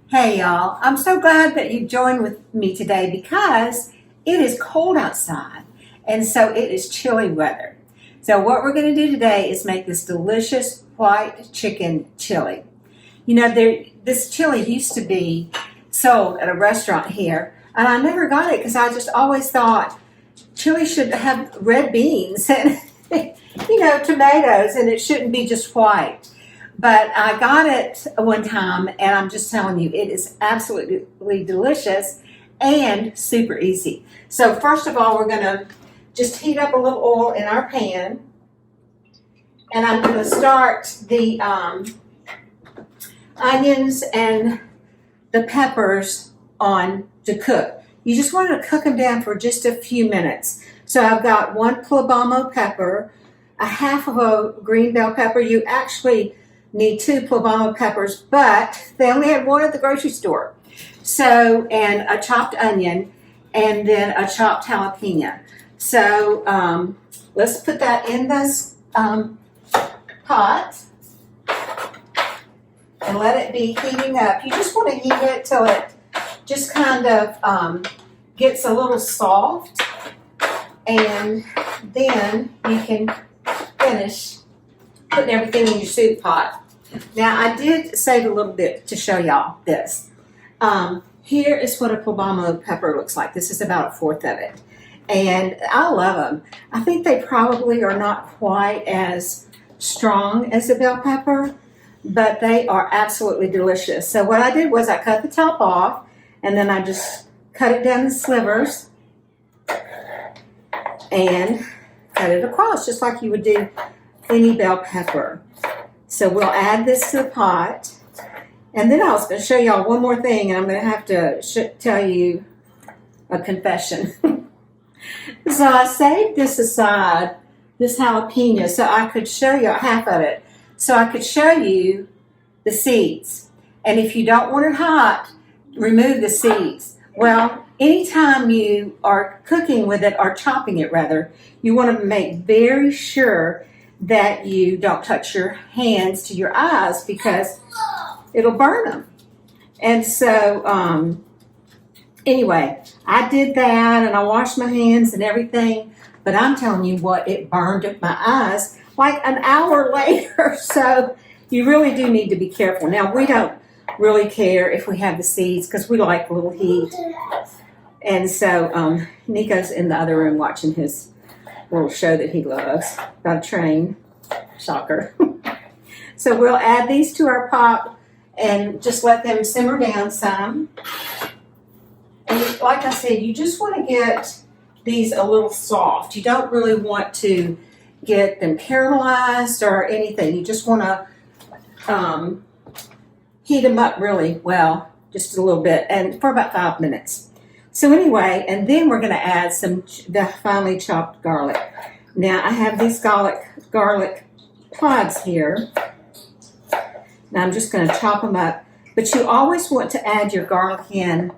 Hey y'all, I'm so glad that you joined with me today because it is cold outside and so it is chilly weather. So what we're going to do today is make this delicious white chicken chili. This chili used to be sold at a restaurant here and I never got it because I just always thought chili should have red beans and tomatoes, and it shouldn't be just white. But I got it one time, and I'm just telling you, it is absolutely delicious and super easy. So first of all, we're going to just heat up a little oil in our pan, and I'm going to start the onions and the peppers on to cook. You just want to cook them down for just a few minutes. So I've got one poblano pepper, a half of a green bell pepper. You actually need two poblano peppers, but they only had one at the grocery store. So, and a chopped onion, and then a chopped jalapeno. So let's put that in this pot and let it be heating up. You just want to heat it till it just kind of gets a little soft, and then you can finish putting everything in your soup pot. Now, I did save a little bit to show y'all this. Here is what a poblano pepper looks like. This is about a fourth of it. And I love them. I think they probably are not quite as strong as a bell pepper, but they are absolutely delicious. So what I did was I cut the top off, and then I just cut it down in slivers and cut it across, just like you would do any bell pepper. So we'll add this to the pot. And then I was going to show y'all one more thing, and I'm going to have to tell you a confession. So I saved this aside, this jalapeno, so I could show you half of it. So I could show you the seeds. And if you don't want it hot, remove the seeds. Well, anytime you are cooking with it, or chopping it rather, you want to make very sure that you don't touch your hands to your eyes because it'll burn them. And so, anyway, I did that and I washed my hands and everything, but I'm telling you what, it burned my eyes like an hour later. So you really do need to be careful. Now, we don't really care if we have the seeds because we like a little heat. And so Nico's in the other room watching his little show that he loves about a train. Shocker. So we'll add these to our pot and just let them simmer down some. And like I said, you just want to get these a little soft. You don't really want to get them caramelized or anything. You just want to heat them up really well, just a little bit, and for about 5 minutes. So anyway, and then we're going to add the finely chopped garlic. Now I have these garlic pods here. Now I'm just going to chop them up. But you always want to add your garlic in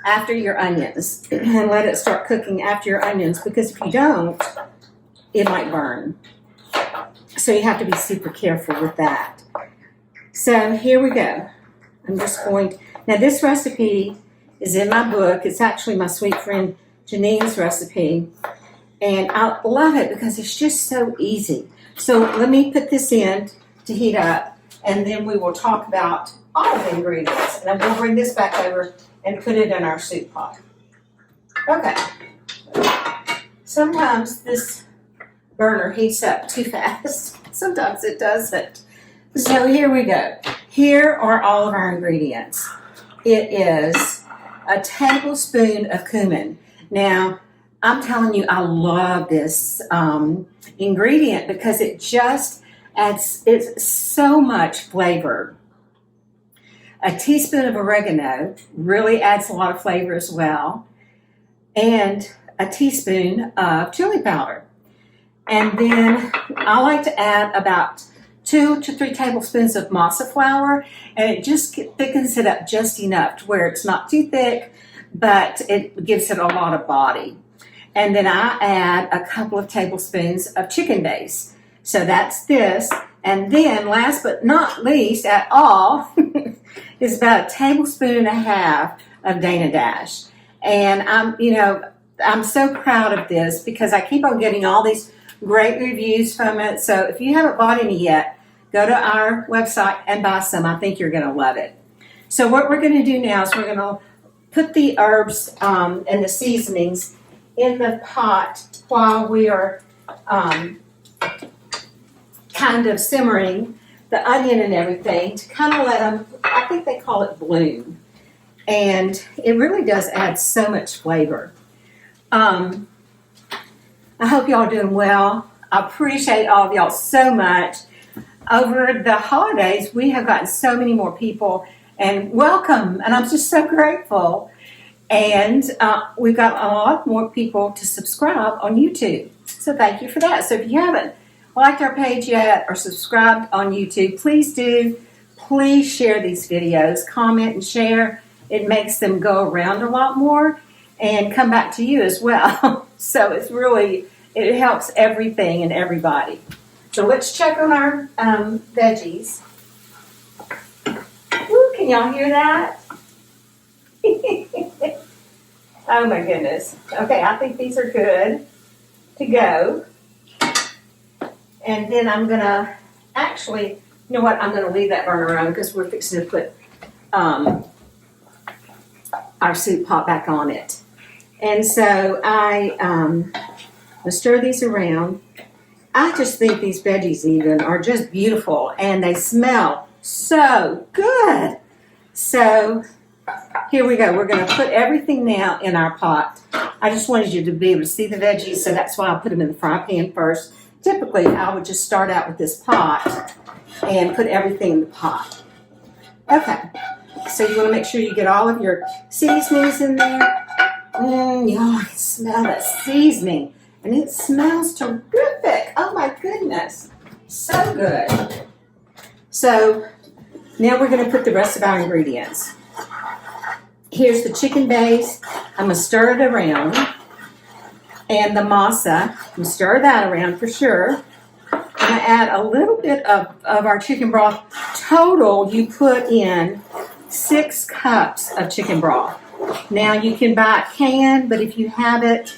after your onions and let it start cooking after your onions, because if you don't, it might burn. So you have to be super careful with that. So here we go. I'm just going now this recipe is in my book. It's actually my sweet friend Janine's recipe. And I love it because it's just so easy. So let me put this in to heat up, and then we will talk about all the ingredients. And then we'll bring this back over and put it in our soup pot. Okay. Sometimes this burner heats up too fast. Sometimes it doesn't. So here we go. Here are all of our ingredients. It is a tablespoon of cumin. Now, I'm telling you, I love this ingredient because it just adds so much flavor. A teaspoon of oregano really adds a lot of flavor as well. And a teaspoon of chili powder. And then I like to add about 2 to 3 tablespoons of masa flour, and it just thickens it up just enough to where it's not too thick, but it gives it a lot of body. And then I add a couple of tablespoons of chicken base. So that's this, And then last but not least at all is about a tablespoon and a half of Dana Dash. And I'm so proud of this because I keep on getting all these great reviews from it. So if you haven't bought any yet, go to our website and buy some. I think you're going to love it. So what we're going to do now is we're going to put the herbs and the seasonings in the pot while we are kind of simmering the onion and everything to kind of let them, I think they call it bloom. And it really does add so much flavor. I hope y'all are doing well. I appreciate all of y'all so much. Over the holidays, we have gotten so many more people, and welcome, and I'm just so grateful. And we've got a lot more people to subscribe on YouTube, so thank you for that. So if you haven't liked our page yet or subscribed on YouTube, please do. Please share these videos, comment and share. It makes them go around a lot more and come back to you as well. So it helps everything and everybody. So let's check on our veggies. Ooh, can y'all hear that? Oh my goodness. Okay, I think these are good to go. And then I'm gonna actually, you know what? I'm gonna leave that burner on because we're fixing to put our soup pot back on it. And so I stir these around. I just think these veggies even are just beautiful and they smell so good. So here we go. We're going to put everything now in our pot. I just wanted you to be able to see the veggies, so that's why I put them in the fry pan first. Typically, I would just start out with this pot and put everything in the pot. Okay, so you want to make sure you get all of your seasonings in there. Y'all can smell that seasoning, and it smells terrific. Oh my goodness, so good. So now we're going to put the rest of our ingredients. Here's the chicken base. I'm going to stir it around. And the masa, I'm going to stir that around for sure. I'm going to add a little bit of our chicken broth. Total, you put in 6 cups of chicken broth. Now you can buy it canned, but if you have it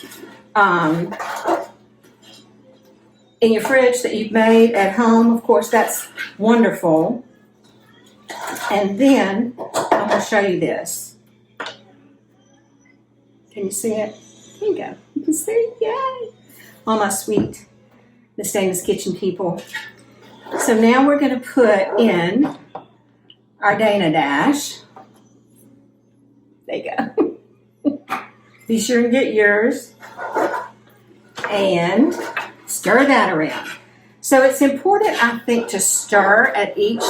in your fridge that you've made at home, of course, that's wonderful. And then I'm going to show you this. Can you see it? There you go. You can see it. Yay! All my sweet Miss Dana's Kitchen people. So now we're going to put in our Dana Dash. There you go. Be sure and get yours. And stir that around. So it's important, I think, to stir at each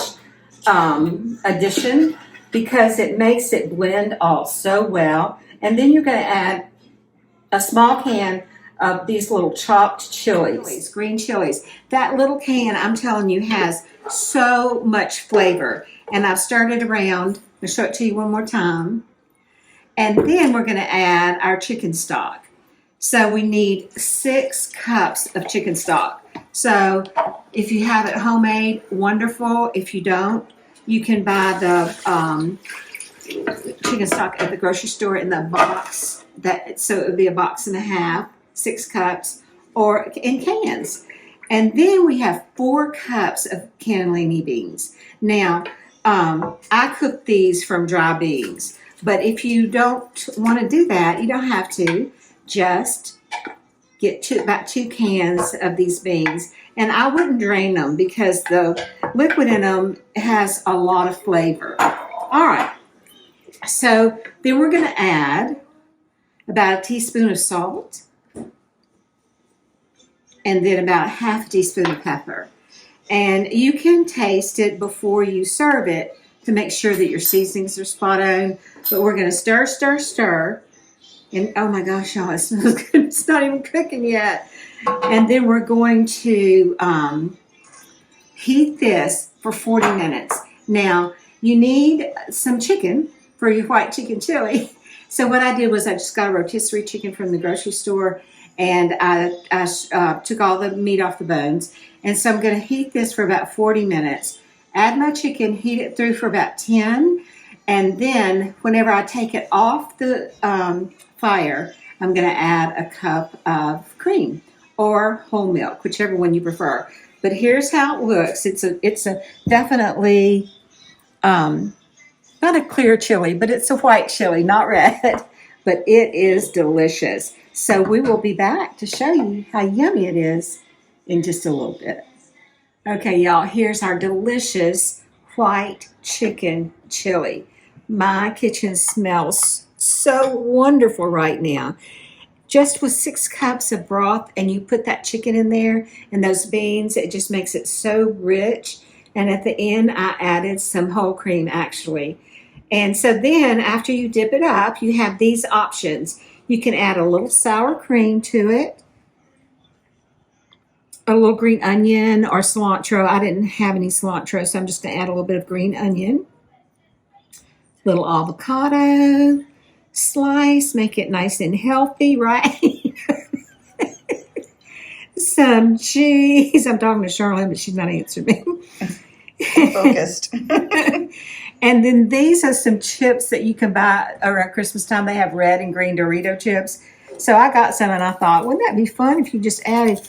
addition because it makes it blend all so well. And then you're going to add a small can of these little chopped chilies, green chilies. That little can, I'm telling you, has so much flavor. And I've stirred it around. I'll show it to you one more time. And then we're going to add our chicken stock. So we need 6 cups of chicken stock. So if you have it homemade, wonderful. If you don't, you can buy the chicken stock at the grocery store in the box. So it would be a box and a half, 6 cups, or in cans. And then we have 4 cups of cannellini beans. Now, I cook these from dry beans, but if you don't want to do that, you don't have to. Just get about 2 cans of these beans. And I wouldn't drain them because the liquid in them has a lot of flavor. All right. So then we're going to add about a teaspoon of salt and then about a half a teaspoon of pepper. And you can taste it before you serve it to make sure that your seasonings are spot on. But we're going to stir, stir, stir. And oh my gosh, y'all, it smells good. It's not even cooking yet. And then we're going to heat this for 40 minutes. Now, you need some chicken for your white chicken chili. So what I did was I just got a rotisserie chicken from the grocery store, and I took all the meat off the bones. And so I'm going to heat this for about 40 minutes. Add my chicken, heat it through for about 10. And then whenever I take it off the fire, I'm going to add a cup of cream or whole milk, whichever one you prefer. But here's how it looks. It's a definitely not a clear chili, but it's a white chili, not red. But it is delicious. So we will be back to show you how yummy it is in just a little bit. Okay, y'all, here's our delicious white chicken chili. My kitchen smells so wonderful right now. Just with 6 cups of broth, and you put that chicken in there and those beans, it just makes it so rich. And at the end, I added some whole cream, actually. And so then, after you dip it up, you have these options. You can add a little sour cream to it, a little green onion or cilantro. I didn't have any cilantro, so I'm just going to add a little bit of green onion. Little avocado slice, make it nice and healthy, right? Some cheese. I'm talking to Charlene, but she's not answering me. Focused. And then these are some chips that you can buy around Christmas time. They have red and green Dorito chips. So I got some, and I thought, wouldn't that be fun if you just added,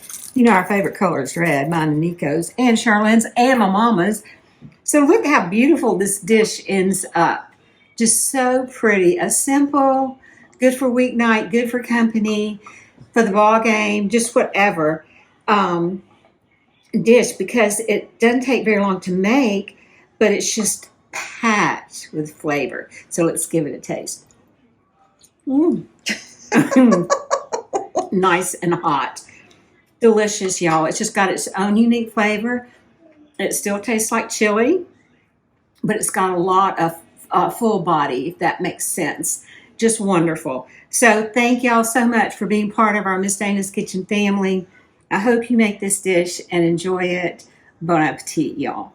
our favorite color is red, mine and Nico's, and Charlene's, and my mama's. So look how beautiful this dish ends up. Just so pretty. A simple, good for weeknight, good for company, for the ball game, just whatever dish, because it doesn't take very long to make, but it's just packed with flavor. So let's give it a taste. Nice and hot. Delicious, y'all. It's just got its own unique flavor. It still tastes like chili, but it's got a lot of full body, if that makes sense. Just wonderful. So thank y'all so much for being part of our Miss Dana's Kitchen family. I hope you make this dish and enjoy it. Bon appetit, y'all.